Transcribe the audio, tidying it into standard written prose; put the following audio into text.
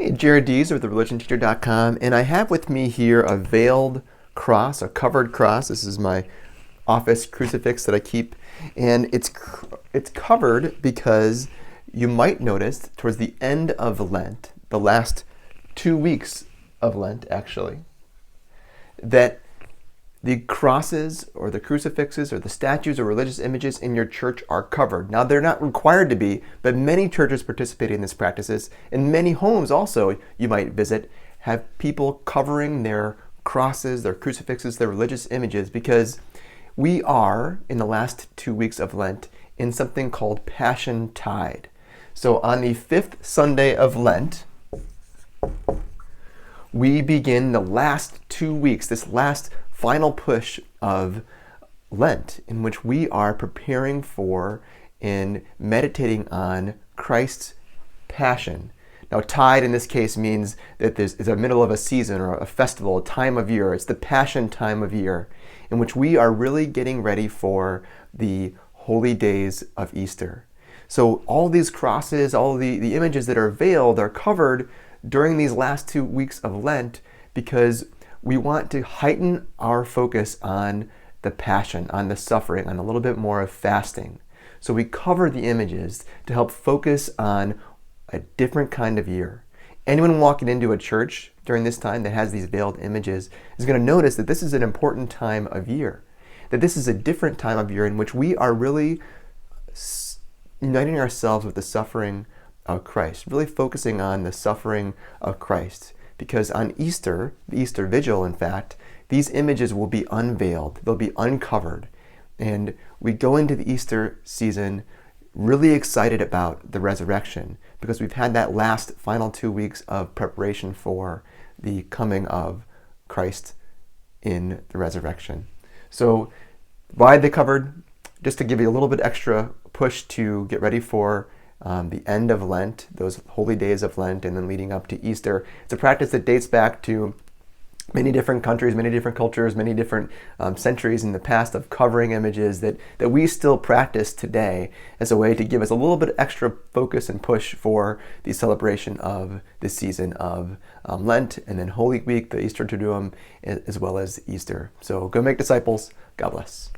Hey, Jared Dees with thereligionteacher.com, and I have with me here a veiled cross, a covered cross. This is my office crucifix that I keep, and it's covered because you might notice towards the end of Lent, the last 2 weeks of Lent actually, that the crosses or the crucifixes or the statues or religious images in your church are covered. Now, they're not required to be, but many churches participate in these practices, and many homes also you might visit have people covering their crosses, their crucifixes, their religious images, because we are, in the last 2 weeks of Lent, in something called Passiontide. So on the fifth Sunday of Lent, we begin the last 2 weeks, this last final push of Lent, in which we are preparing for and meditating on Christ's passion. Now, tide in this case means that it's the middle of a season or a festival, a time of year. It's the passion time of year in which we are really getting ready for the holy days of Easter. So all these crosses, all the images that are veiled are covered during these last 2 weeks of Lent because we want to heighten our focus on the passion, on the suffering, on a little bit more of fasting. So we cover the images to help focus on a different kind of year. Anyone walking into a church during this time that has these veiled images is going to notice that this is an important time of year, that this is a different time of year in which we are really uniting ourselves with the suffering of Christ, really focusing on the suffering of Christ. Because on Easter, the Easter Vigil, in fact, these images will be unveiled, they'll be uncovered. And we go into the Easter season really excited about the resurrection because we've had that last final 2 weeks of preparation for the coming of Christ in the resurrection. So why are they covered? Just to give you a little bit extra push to get ready for the end of Lent, those holy days of Lent, and then leading up to Easter. It's a practice that dates back to many different countries, many different cultures, many different centuries in the past of covering images that we still practice today as a way to give us a little bit extra focus and push for the celebration of this season of Lent and then Holy Week, the Easter Triduum, as well as Easter. So go make disciples. God bless.